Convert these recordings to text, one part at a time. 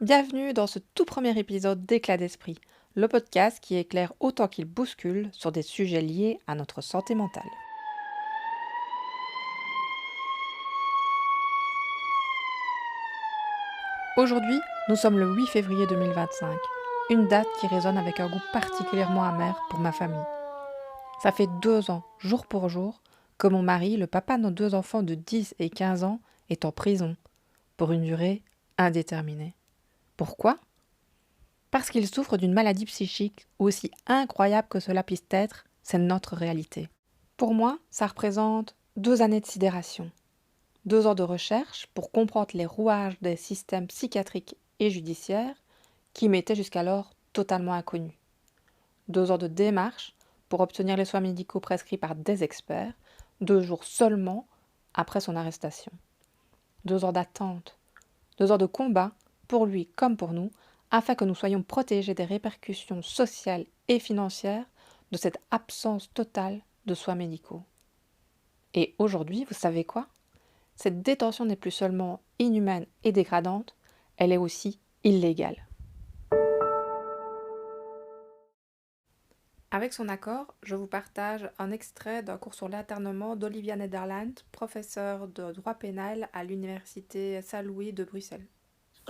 Bienvenue dans ce tout premier épisode d'Éclat d'esprit, le podcast qui éclaire autant qu'il bouscule sur des sujets liés à notre santé mentale. Aujourd'hui, nous sommes le 8 février 2025, une date qui résonne avec un goût particulièrement amer pour ma famille. Ça fait 2 ans, jour pour jour, que mon mari, le papa de nos 2 enfants de 10 et 15 ans, est en prison, pour une durée indéterminée. Pourquoi ? Parce qu'il souffre d'une maladie psychique, aussi incroyable que cela puisse être, c'est notre réalité. Pour moi, ça représente 2 années de sidération, 2 ans de recherche pour comprendre les rouages des systèmes psychiatriques et judiciaires qui m'étaient jusqu'alors totalement inconnus, 2 ans de démarche pour obtenir les soins médicaux prescrits par des experts, 2 jours seulement après son arrestation, 2 ans d'attente, 2 ans de combat, pour lui comme pour nous, afin que nous soyons protégés des répercussions sociales et financières de cette absence totale de soins médicaux. Et aujourd'hui, vous savez quoi ? Cette détention n'est plus seulement inhumaine et dégradante, elle est aussi illégale. Avec son accord, je vous partage un extrait d'un cours sur l'internement d'Olivia Nederland, professeure de droit pénal à l'université Saint-Louis de Bruxelles.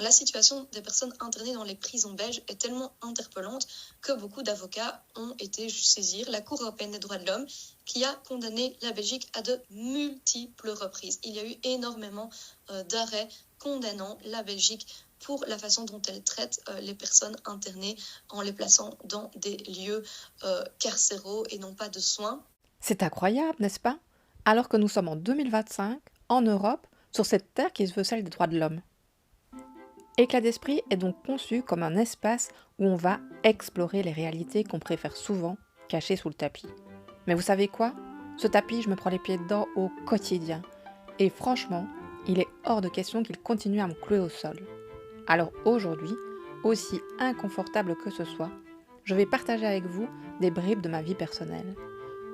La situation des personnes internées dans les prisons belges est tellement interpellante que beaucoup d'avocats ont été saisir la Cour européenne des droits de l'homme qui a condamné la Belgique à de multiples reprises. Il y a eu énormément d'arrêts condamnant la Belgique pour la façon dont elle traite les personnes internées en les plaçant dans des lieux carcéraux et non pas de soins. C'est incroyable, n'est-ce pas ? Alors que nous sommes en 2025, en Europe, sur cette terre qui se veut celle des droits de l'homme. Éclat d'esprit est donc conçu comme un espace où on va explorer les réalités qu'on préfère souvent cacher sous le tapis. Mais vous savez quoi ? Ce tapis, je me prends les pieds dedans au quotidien. Et franchement, il est hors de question qu'il continue à me clouer au sol. Alors aujourd'hui, aussi inconfortable que ce soit, je vais partager avec vous des bribes de ma vie personnelle.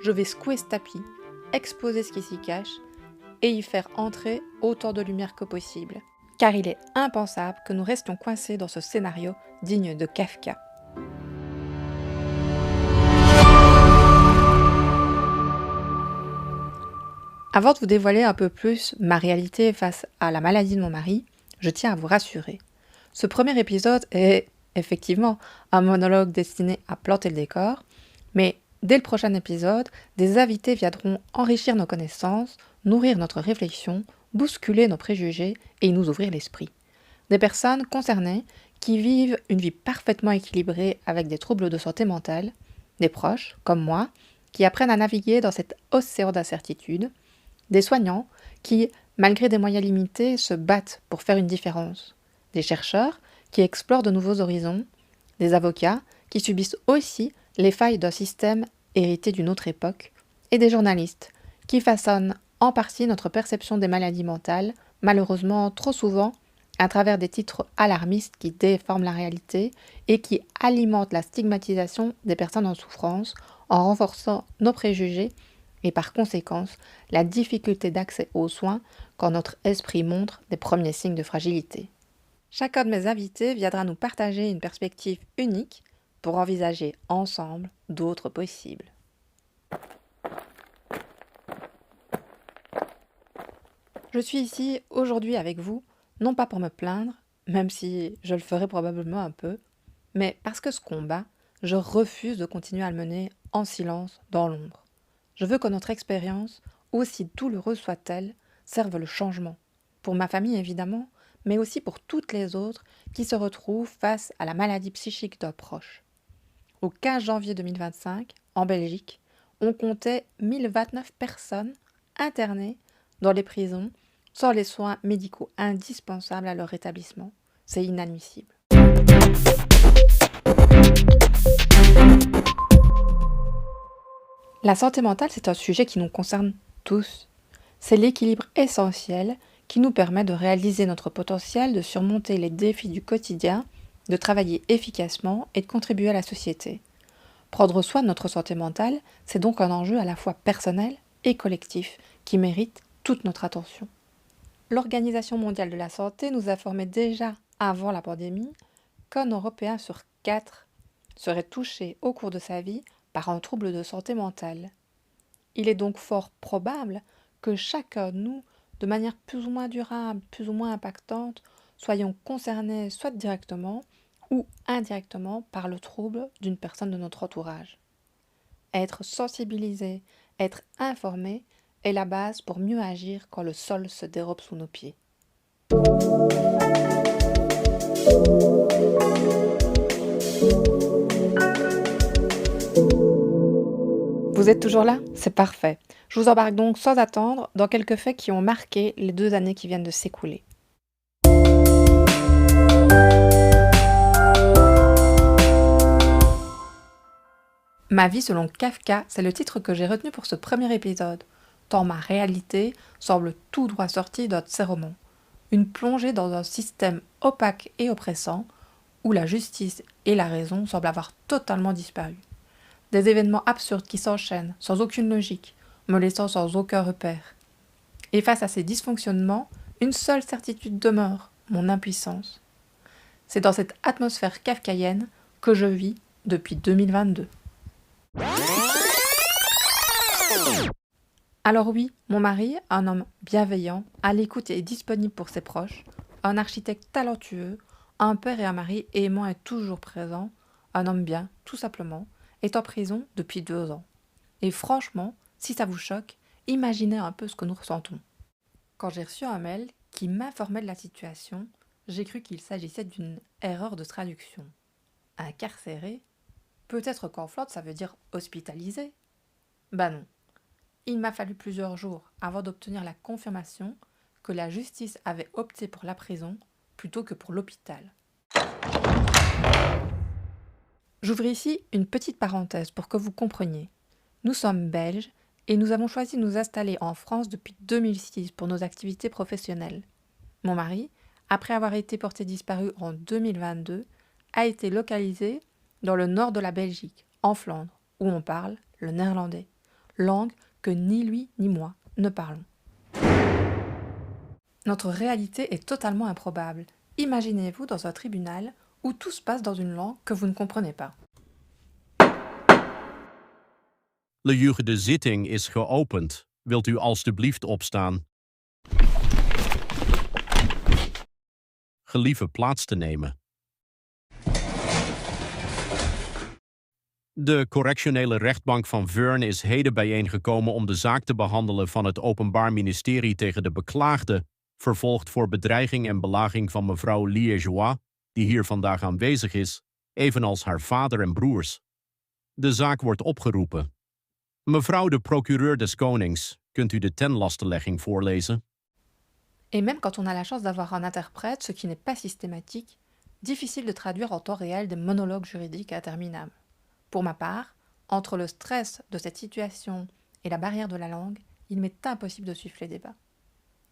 Je vais secouer ce tapis, exposer ce qui s'y cache et y faire entrer autant de lumière que possible. Car il est impensable que nous restions coincés dans ce scénario digne de Kafka. Avant de vous dévoiler un peu plus ma réalité face à la maladie de mon mari, je tiens à vous rassurer. Ce premier épisode est effectivement un monologue destiné à planter le décor, mais dès le prochain épisode, des invités viendront enrichir nos connaissances, nourrir notre réflexion, bousculer nos préjugés et nous ouvrir l'esprit. Des personnes concernées qui vivent une vie parfaitement équilibrée avec des troubles de santé mentale, des proches, comme moi, qui apprennent à naviguer dans cet océan d'incertitude, des soignants qui, malgré des moyens limités, se battent pour faire une différence, des chercheurs qui explorent de nouveaux horizons, des avocats qui subissent aussi les failles d'un système hérité d'une autre époque, et des journalistes qui façonnent en partie notre perception des maladies mentales, malheureusement trop souvent à travers des titres alarmistes qui déforment la réalité et qui alimentent la stigmatisation des personnes en souffrance en renforçant nos préjugés et par conséquence la difficulté d'accès aux soins quand notre esprit montre des premiers signes de fragilité. Chacun de mes invités viendra nous partager une perspective unique pour envisager ensemble d'autres possibles. Je suis ici aujourd'hui avec vous, non pas pour me plaindre, même si je le ferai probablement un peu, mais parce que ce combat, je refuse de continuer à le mener en silence, dans l'ombre. Je veux que notre expérience, aussi douloureuse soit-elle, serve le changement. Pour ma famille évidemment, mais aussi pour toutes les autres qui se retrouvent face à la maladie psychique d'un proche. Au 15 janvier 2025, en Belgique, on comptait 1029 personnes internées dans les prisons sans les soins médicaux indispensables à leur rétablissement. C'est inadmissible. La santé mentale, c'est un sujet qui nous concerne tous. C'est l'équilibre essentiel qui nous permet de réaliser notre potentiel, de surmonter les défis du quotidien, de travailler efficacement et de contribuer à la société. Prendre soin de notre santé mentale, c'est donc un enjeu à la fois personnel et collectif qui mérite toute notre attention. L'Organisation mondiale de la santé nous informait déjà avant la pandémie, qu'un Européen sur 4 serait touché au cours de sa vie par un trouble de santé mentale. Il est donc fort probable que chacun de nous, de manière plus ou moins durable, plus ou moins impactante, soyons concernés soit directement ou indirectement par le trouble d'une personne de notre entourage. Être sensibilisé, être informé est la base pour mieux agir quand le sol se dérobe sous nos pieds. Vous êtes toujours là? C'est parfait. Je vous embarque donc sans attendre dans quelques faits qui ont marqué les 2 années qui viennent de s'écouler. Ma vie selon Kafka, c'est le titre que j'ai retenu pour ce premier épisode, tant ma réalité semble tout droit sortie d'un de ses romans. Une plongée dans un système opaque et oppressant, où la justice et la raison semblent avoir totalement disparu. Des événements absurdes qui s'enchaînent, sans aucune logique, me laissant sans aucun repère. Et face à ces dysfonctionnements, une seule certitude demeure, mon impuissance. C'est dans cette atmosphère kafkaïenne que je vis depuis 2022. Alors oui, mon mari, un homme bienveillant, à l'écoute et disponible pour ses proches, un architecte talentueux, un père et un mari aimant et toujours présent, un homme bien, tout simplement, est en prison depuis 2 ans. Et franchement, si ça vous choque, imaginez un peu ce que nous ressentons. Quand j'ai reçu un mail qui m'informait de la situation, j'ai cru qu'il s'agissait d'une erreur de traduction. Incarcéré? Peut-être qu'en Flandre ça veut dire hospitalisé? Bah non. Il m'a fallu plusieurs jours avant d'obtenir la confirmation que la justice avait opté pour la prison plutôt que pour l'hôpital. J'ouvre ici une petite parenthèse pour que vous compreniez. Nous sommes belges et nous avons choisi de nous installer en France depuis 2006 pour nos activités professionnelles. Mon mari, après avoir été porté disparu en 2022, a été localisé dans le nord de la Belgique, en Flandre, où on parle le néerlandais, langue que ni lui ni moi ne parlons. Notre réalité est totalement improbable. Imaginez-vous dans un tribunal où tout se passe dans une langue que vous ne comprenez pas. De zitting is geopend. Wilt u alstublieft opstaan? Gelieve plaats te nemen. De correctionele rechtbank van Veurne is heden bijeengekomen om de zaak te behandelen van het Openbaar Ministerie tegen de beklaagde, vervolgd voor bedreiging en belaging van mevrouw Liégeois, die hier vandaag aanwezig is, evenals haar vader en broers. De zaak wordt opgeroepen. Mevrouw de procureur des Konings, kunt u de tenlastenlegging voorlezen? Et même quand on a la chance d'avoir un interprète, ce qui n'est pas systématique, difficile de traduire en temps réel des monologues juridiques interminables. Pour ma part, entre le stress de cette situation et la barrière de la langue, il m'est impossible de suivre les débats.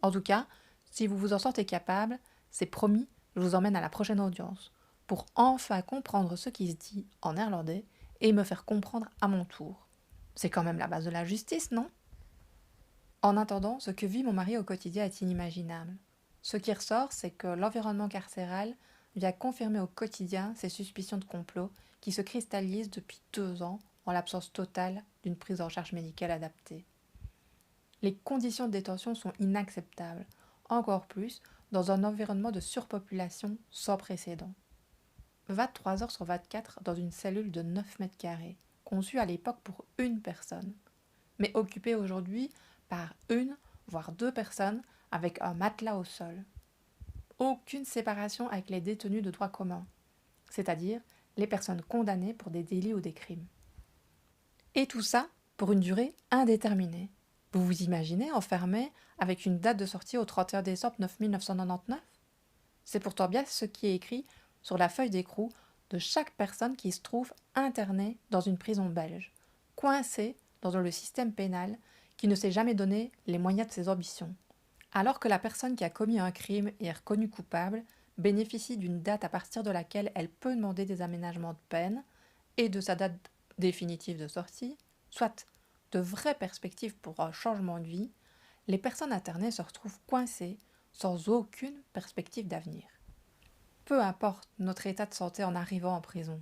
En tout cas, si vous vous en sentez capable, c'est promis, je vous emmène à la prochaine audience, pour enfin comprendre ce qui se dit en néerlandais et me faire comprendre à mon tour. C'est quand même la base de la justice, non? En attendant, ce que vit mon mari au quotidien est inimaginable. Ce qui ressort, c'est que l'environnement carcéral vient confirmer au quotidien ces suspicions de complot qui se cristallisent depuis 2 ans en l'absence totale d'une prise en charge médicale adaptée. Les conditions de détention sont inacceptables, encore plus dans un environnement de surpopulation sans précédent. 23 heures sur 24 dans une cellule de 9 mètres carrés, conçue à l'époque pour une personne, mais occupée aujourd'hui par une, voire 2 personnes avec un matelas au sol. Aucune séparation avec les détenus de droit commun, c'est-à-dire les personnes condamnées pour des délits ou des crimes. Et tout ça pour une durée indéterminée. Vous vous imaginez enfermé avec une date de sortie au 31 décembre 1999 ? C'est pourtant bien ce qui est écrit sur la feuille d'écrou de chaque personne qui se trouve internée dans une prison belge, coincée dans le système pénal qui ne s'est jamais donné les moyens de ses ambitions. Alors que la personne qui a commis un crime et est reconnue coupable bénéficie d'une date à partir de laquelle elle peut demander des aménagements de peine et de sa date définitive de sortie, soit de vraies perspectives pour un changement de vie, les personnes internées se retrouvent coincées sans aucune perspective d'avenir. Peu importe notre état de santé en arrivant en prison,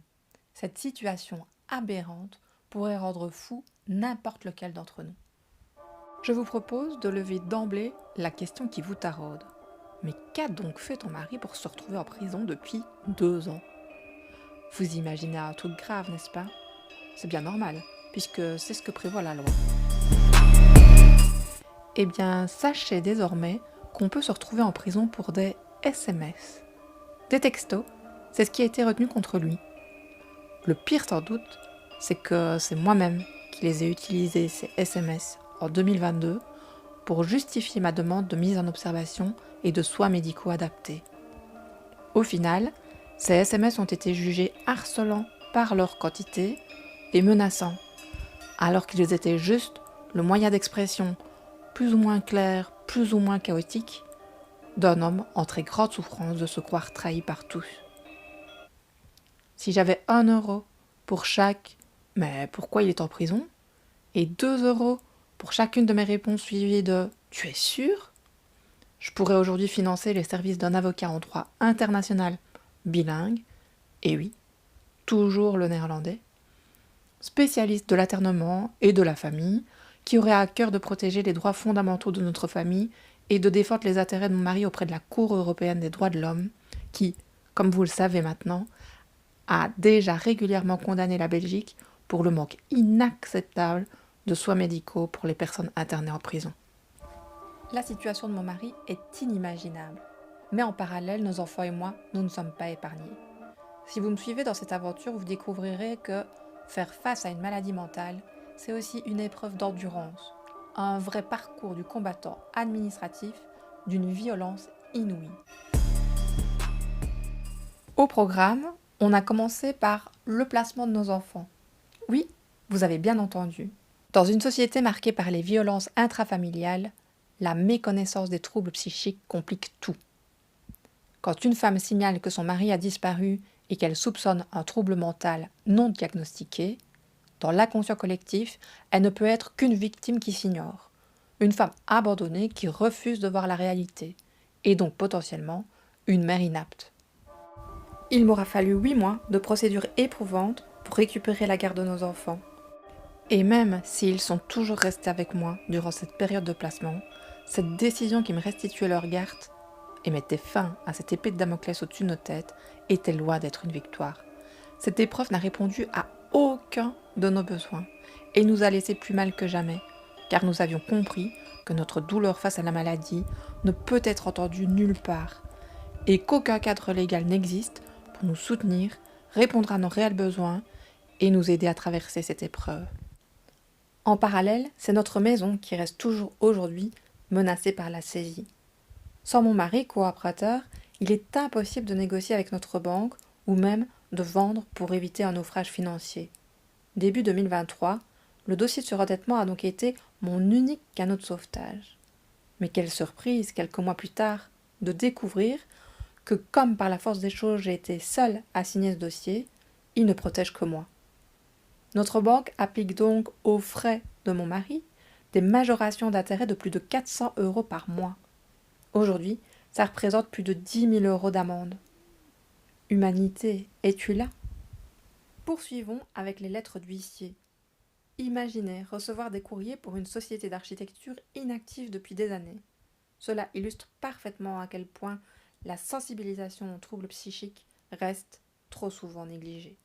cette situation aberrante pourrait rendre fou n'importe lequel d'entre nous. Je vous propose de lever d'emblée la question qui vous taraude. Mais qu'a donc fait ton mari pour se retrouver en prison depuis 2 ans? Vous imaginez un truc grave, n'est-ce pas? C'est bien normal, puisque c'est ce que prévoit la loi. Eh bien, sachez désormais qu'on peut se retrouver en prison pour des SMS. Des textos, c'est ce qui a été retenu contre lui. Le pire sans doute, c'est que c'est moi-même qui les ai utilisés, ces SMS, en 2022, pour justifier ma demande de mise en observation et de soins médicaux adaptés. Au final, ces SMS ont été jugés harcelants par leur quantité et menaçants, alors qu'ils étaient juste le moyen d'expression plus ou moins clair, plus ou moins chaotique, d'un homme en très grande souffrance de se croire trahi par tous. Si j'avais 1 € pour chaque « mais pourquoi il est en prison ?» et 2 € pour chacune de mes réponses suivies de « tu es sûr ?» je pourrais aujourd'hui financer les services d'un avocat en droit international bilingue, et oui, toujours le néerlandais, spécialiste de l'aternement et de la famille, qui aurait à cœur de protéger les droits fondamentaux de notre famille et de défendre les intérêts de mon mari auprès de la Cour européenne des droits de l'homme, qui, comme vous le savez maintenant, a déjà régulièrement condamné la Belgique pour le manque inacceptable de soins médicaux pour les personnes internées en prison. La situation de mon mari est inimaginable, mais en parallèle, nos enfants et moi, nous ne sommes pas épargnés. Si vous me suivez dans cette aventure, vous découvrirez que faire face à une maladie mentale, c'est aussi une épreuve d'endurance, un vrai parcours du combattant administratif d'une violence inouïe. Au programme, on a commencé par le placement de nos enfants. Oui, vous avez bien entendu. Dans une société marquée par les violences intrafamiliales, la méconnaissance des troubles psychiques complique tout. Quand une femme signale que son mari a disparu et qu'elle soupçonne un trouble mental non diagnostiqué, dans l'inconscient collectif, elle ne peut être qu'une victime qui s'ignore, une femme abandonnée qui refuse de voir la réalité, et donc potentiellement une mère inapte. Il m'aura fallu 8 mois de procédures éprouvantes pour récupérer la garde de nos enfants. Et même s'ils sont toujours restés avec moi durant cette période de placement, cette décision qui me restituait leur garde et mettait fin à cette épée de Damoclès au-dessus de nos têtes était loin d'être une victoire. Cette épreuve n'a répondu à aucun de nos besoins et nous a laissé plus mal que jamais, car nous avions compris que notre douleur face à la maladie ne peut être entendue nulle part et qu'aucun cadre légal n'existe pour nous soutenir, répondre à nos réels besoins et nous aider à traverser cette épreuve. En parallèle, c'est notre maison qui reste toujours aujourd'hui menacée par la saisie. Sans mon mari coopérateur, il est impossible de négocier avec notre banque ou même de vendre pour éviter un naufrage financier. Début 2023, le dossier de surendettement a donc été mon unique canot de sauvetage. Mais quelle surprise, quelques mois plus tard, de découvrir que comme par la force des choses j'ai été seule à signer ce dossier, il ne protège que moi. Notre banque applique donc aux frais de mon mari des majorations d'intérêt de plus de 400 € par mois. Aujourd'hui, ça représente plus de 10 000 € d'amende. Humanité, es-tu là? Poursuivons avec les lettres d'huissier. Imaginez recevoir des courriers pour une société d'architecture inactive depuis des années. Cela illustre parfaitement à quel point la sensibilisation aux troubles psychiques reste trop souvent négligée.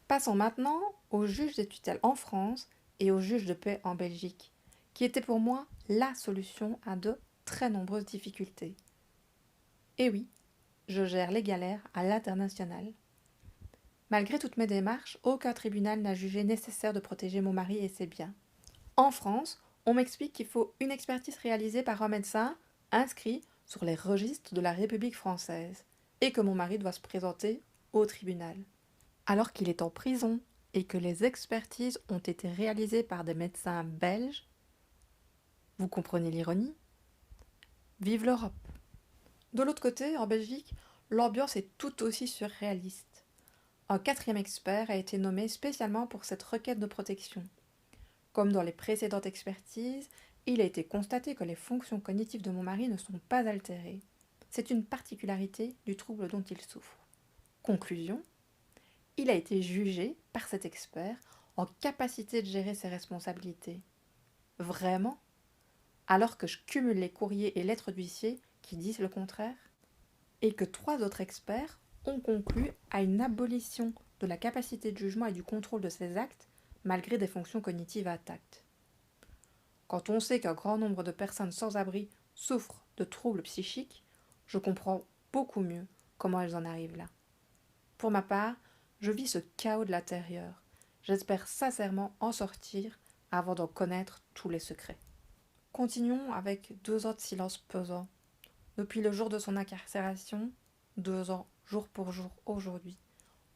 Passons maintenant au juge des tutelles en France et au juge de paix en Belgique, qui était pour moi la solution à de très nombreuses difficultés. Et oui, je gère les galères à l'international. Malgré toutes mes démarches, aucun tribunal n'a jugé nécessaire de protéger mon mari et ses biens. En France, on m'explique qu'il faut une expertise réalisée par un médecin inscrit sur les registres de la République française et que mon mari doit se présenter au tribunal. Alors qu'il est en prison et que les expertises ont été réalisées par des médecins belges, vous comprenez l'ironie? Vive l'Europe! De l'autre côté, en Belgique, l'ambiance est tout aussi surréaliste. Un 4e expert a été nommé spécialement pour cette requête de protection. Comme dans les précédentes expertises, il a été constaté que les fonctions cognitives de mon mari ne sont pas altérées. C'est une particularité du trouble dont il souffre. Conclusion, il a été jugé par cet expert en capacité de gérer ses responsabilités. Vraiment? Alors que je cumule les courriers et lettres d'huissier qui disent le contraire? Et que 3 autres experts ont conclu à une abolition de la capacité de jugement et du contrôle de ses actes, malgré des fonctions cognitives intactes. Quand on sait qu'un grand nombre de personnes sans abri souffrent de troubles psychiques, je comprends beaucoup mieux comment elles en arrivent là. Pour ma part, je vis ce chaos de l'intérieur. J'espère sincèrement en sortir avant d'en connaître tous les secrets. Continuons avec 2 ans de silence pesant. Depuis le jour de son incarcération, 2 ans, jour pour jour, aujourd'hui,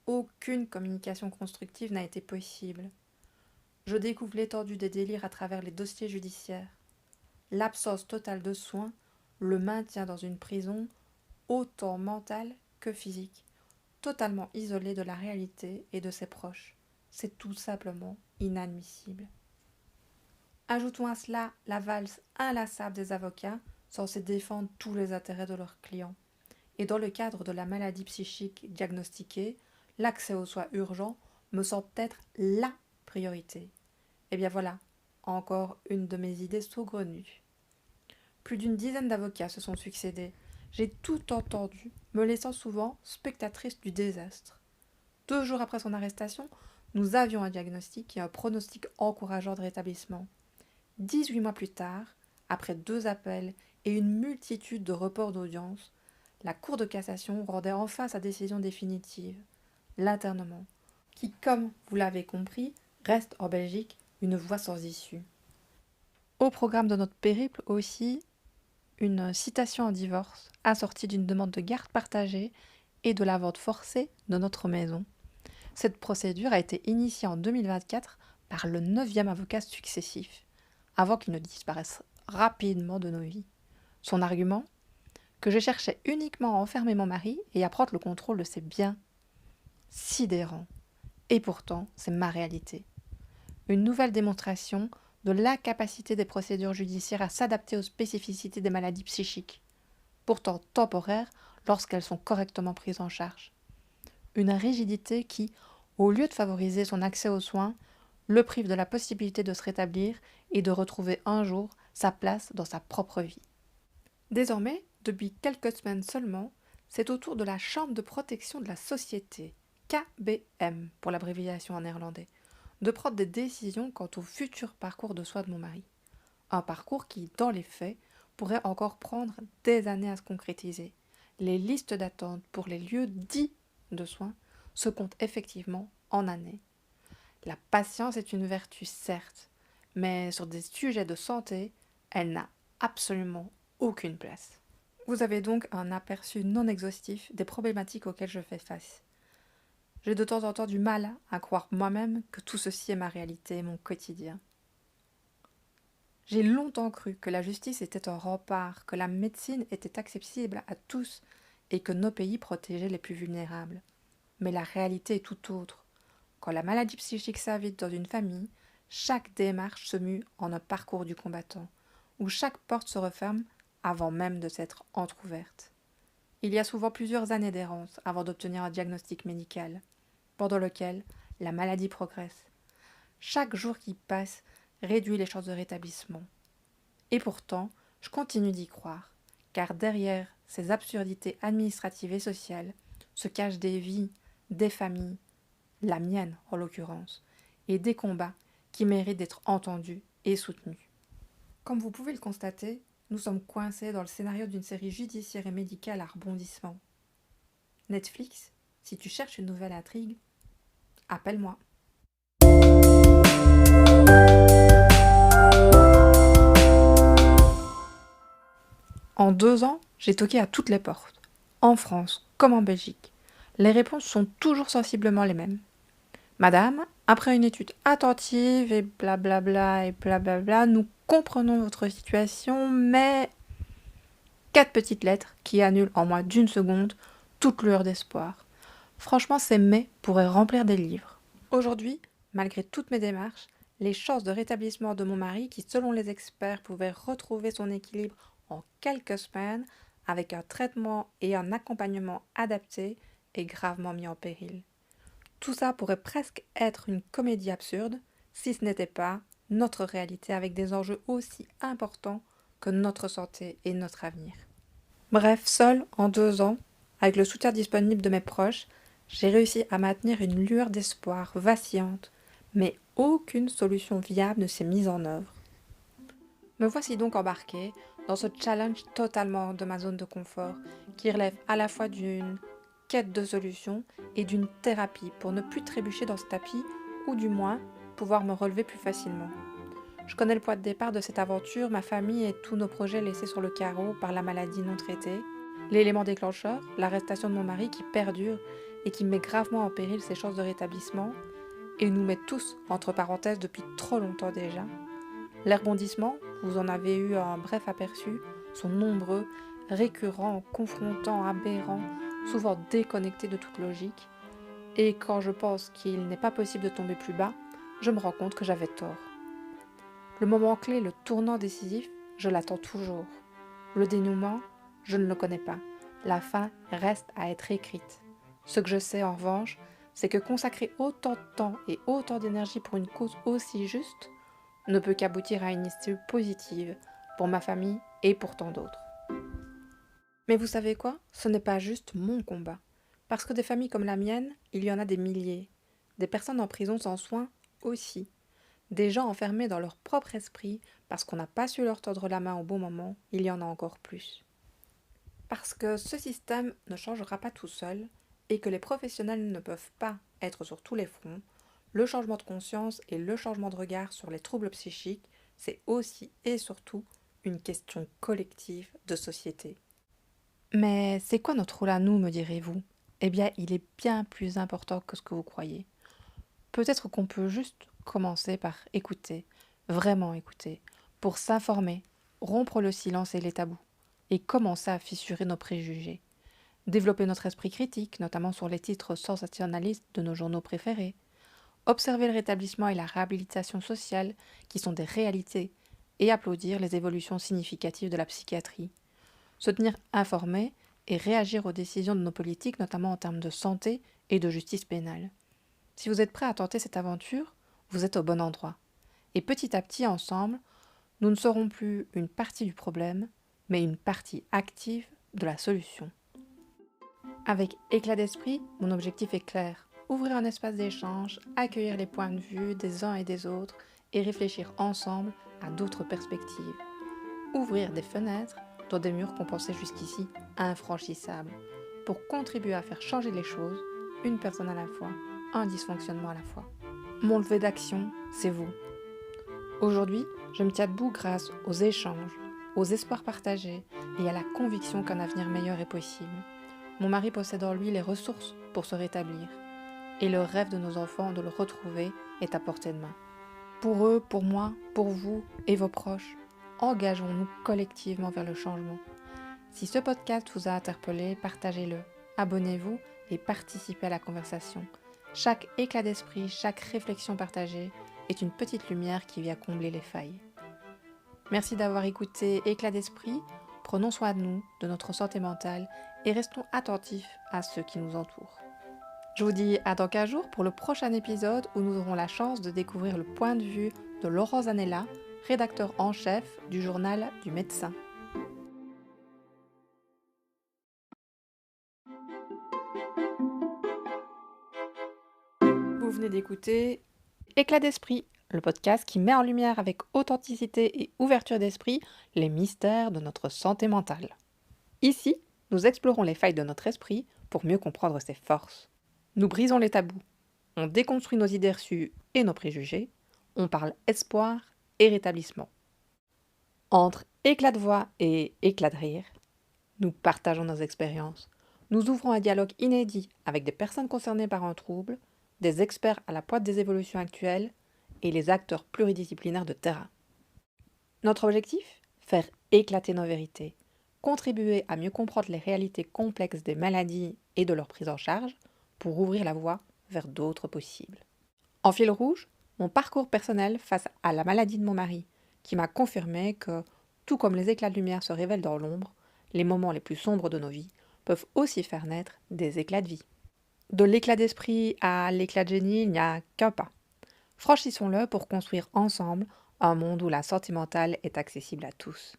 aucune communication constructive n'a été possible. Je découvre l'étendue des délires à travers les dossiers judiciaires. L'absence totale de soins le maintient dans une prison autant mentale que physique, totalement isolé de la réalité et de ses proches. C'est tout simplement inadmissible. Ajoutons à cela la valse inlassable des avocats censés défendre tous les intérêts de leurs clients. Et dans le cadre de la maladie psychique diagnostiquée, l'accès aux soins urgents me semble être LA priorité. Et bien voilà, encore une de mes idées saugrenues. Plus d'une dizaine d'avocats se sont succédés. J'ai tout entendu, me laissant souvent spectatrice du désastre. 2 jours après son arrestation, nous avions un diagnostic et un pronostic encourageant de rétablissement. 18 mois plus tard, après 2 appels et une multitude de reports d'audience, la Cour de cassation rendait enfin sa décision définitive, l'internement, qui, comme vous l'avez compris, reste en Belgique une voie sans issue. Au programme de notre périple aussi, une citation en divorce assortie d'une demande de garde partagée et de la vente forcée de notre maison. Cette procédure a été initiée en 2024 par le 9e avocat successif, avant qu'il ne disparaisse rapidement de nos vies. Son argument ? Que je cherchais uniquement à enfermer mon mari et à prendre le contrôle de ses biens. Sidérant. Et pourtant, c'est ma réalité. Une nouvelle démonstration de l'incapacité des procédures judiciaires à s'adapter aux spécificités des maladies psychiques, pourtant temporaires lorsqu'elles sont correctement prises en charge. Une rigidité qui, au lieu de favoriser son accès aux soins, le prive de la possibilité de se rétablir et de retrouver un jour sa place dans sa propre vie. Désormais, depuis quelques semaines seulement, c'est au tour de la Chambre de protection de la société, KBM pour l'abréviation en néerlandais, de prendre des décisions quant au futur parcours de soins de mon mari. Un parcours qui, dans les faits, pourrait encore prendre des années à se concrétiser. Les listes d'attente pour les lieux dits de soins se comptent effectivement en années. La patience est une vertu, certes, mais sur des sujets de santé, elle n'a absolument aucune place. Vous avez donc un aperçu non exhaustif des problématiques auxquelles je fais face. J'ai de temps en temps du mal à croire moi-même que tout ceci est ma réalité et mon quotidien. J'ai longtemps cru que la justice était un rempart, que la médecine était accessible à tous et que nos pays protégeaient les plus vulnérables. Mais la réalité est tout autre. Quand la maladie psychique s'invite dans une famille, chaque démarche se mue en un parcours du combattant, où chaque porte se referme avant même de s'être entr'ouverte. Il y a souvent plusieurs années d'errance avant d'obtenir un diagnostic médical, pendant lequel la maladie progresse. Chaque jour qui passe réduit les chances de rétablissement. Et pourtant, je continue d'y croire, car derrière ces absurdités administratives et sociales se cachent des vies, des familles, la mienne en l'occurrence, et des combats qui méritent d'être entendus et soutenus. Comme vous pouvez le constater, nous sommes coincés dans le scénario d'une série judiciaire et médicale à rebondissement. Netflix, si tu cherches une nouvelle intrigue, appelle-moi. En 2 ans, j'ai toqué à toutes les portes, en France comme en Belgique. Les réponses sont toujours sensiblement les mêmes. Madame, après une étude attentive et blablabla, nous comprenons votre situation, mais 4 petites lettres qui annulent en moins d'1 seconde toute lueur d'espoir. Franchement, ces mais pourraient remplir des livres. Aujourd'hui, malgré toutes mes démarches, les chances de rétablissement de mon mari, qui selon les experts pouvait retrouver son équilibre en quelques semaines, avec un traitement et un accompagnement adaptés, est gravement mis en péril. Tout ça pourrait presque être une comédie absurde si ce n'était pas notre réalité avec des enjeux aussi importants que notre santé et notre avenir. Bref, seule, en 2 ans, avec le soutien disponible de mes proches, j'ai réussi à maintenir une lueur d'espoir vacillante, mais aucune solution viable ne s'est mise en œuvre. Me voici donc embarquée dans ce challenge totalement hors de ma zone de confort, qui relève à la fois d'une quête de solution et d'une thérapie pour ne plus trébucher dans ce tapis, ou du moins pouvoir me relever plus facilement. Je connais le point de départ de cette aventure, ma famille et tous nos projets laissés sur le carreau par la maladie non traitée, l'élément déclencheur, l'arrestation de mon mari qui perdure et qui met gravement en péril ses chances de rétablissement, et nous met tous entre parenthèses depuis trop longtemps déjà. Les rebondissements, vous en avez eu un bref aperçu, sont nombreux, récurrents, confrontants, aberrants, souvent déconnectés de toute logique. Et quand je pense qu'il n'est pas possible de tomber plus bas, je me rends compte que j'avais tort. Le moment clé, le tournant décisif, je l'attends toujours. Le dénouement, je ne le connais pas. La fin reste à être écrite. Ce que je sais en revanche, c'est que consacrer autant de temps et autant d'énergie pour une cause aussi juste ne peut qu'aboutir à une issue positive pour ma famille et pour tant d'autres. Mais vous savez quoi? Ce n'est pas juste mon combat. Parce que des familles comme la mienne, il y en a des milliers. Des personnes en prison sans soins aussi. Des gens enfermés dans leur propre esprit parce qu'on n'a pas su leur tordre la main au bon moment, il y en a encore plus. Parce que ce système ne changera pas tout seul et que les professionnels ne peuvent pas être sur tous les fronts, le changement de conscience et le changement de regard sur les troubles psychiques, c'est aussi et surtout une question collective de société. Mais c'est quoi notre rôle à nous, me direz-vous? Eh bien, il est bien plus important que ce que vous croyez. Peut-être qu'on peut juste commencer par écouter, vraiment écouter, pour s'informer, rompre le silence et les tabous, et commencer à fissurer nos préjugés. Développer notre esprit critique, notamment sur les titres sensationnalistes de nos journaux préférés. Observer le rétablissement et la réhabilitation sociale, qui sont des réalités, et applaudir les évolutions significatives de la psychiatrie. Se tenir informé et réagir aux décisions de nos politiques, notamment en termes de santé et de justice pénale. Si vous êtes prêt à tenter cette aventure, vous êtes au bon endroit. Et petit à petit, ensemble, nous ne serons plus une partie du problème, mais une partie active de la solution. Avec Éclat d'esprit, mon objectif est clair. Ouvrir un espace d'échange, accueillir les points de vue des uns et des autres et réfléchir ensemble à d'autres perspectives. Ouvrir des fenêtres dans des murs qu'on pensait jusqu'ici infranchissables, pour contribuer à faire changer les choses, une personne à la fois, un dysfonctionnement à la fois. Mon levier d'action, c'est vous. Aujourd'hui, je me tiens debout grâce aux échanges, aux espoirs partagés et à la conviction qu'un avenir meilleur est possible. Mon mari possède en lui les ressources pour se rétablir, et le rêve de nos enfants de le retrouver est à portée de main. Pour eux, pour moi, pour vous et vos proches, engageons-nous collectivement vers le changement. Si ce podcast vous a interpellé, partagez-le, abonnez-vous et participez à la conversation. Chaque éclat d'esprit, chaque réflexion partagée est une petite lumière qui vient combler les failles. Merci d'avoir écouté Éclat d'esprit. Prenons soin de nous, de notre santé mentale et restons attentifs à ceux qui nous entourent. Je vous dis à dans 15 jours pour le prochain épisode où nous aurons la chance de découvrir le point de vue de Laurent Zanella, rédacteur en chef du journal du médecin. Vous venez d'écouter Éclat d'esprit, le podcast qui met en lumière avec authenticité et ouverture d'esprit les mystères de notre santé mentale. Ici, nous explorons les failles de notre esprit pour mieux comprendre ses forces. Nous brisons les tabous, on déconstruit nos idées reçues et nos préjugés, on parle espoir et rétablissement. Entre éclat de voix et éclat de rire, nous partageons nos expériences. Nous ouvrons un dialogue inédit avec des personnes concernées par un trouble, des experts à la pointe des évolutions actuelles et les acteurs pluridisciplinaires de terrain. Notre objectif ? Faire éclater nos vérités, contribuer à mieux comprendre les réalités complexes des maladies et de leur prise en charge pour ouvrir la voie vers d'autres possibles. En fil rouge, mon parcours personnel face à la maladie de mon mari, qui m'a confirmé que, tout comme les éclats de lumière se révèlent dans l'ombre, les moments les plus sombres de nos vies peuvent aussi faire naître des éclats de vie. De l'éclat d'esprit à l'éclat de génie, il n'y a qu'un pas. Franchissons-le pour construire ensemble un monde où la sentimentale est accessible à tous.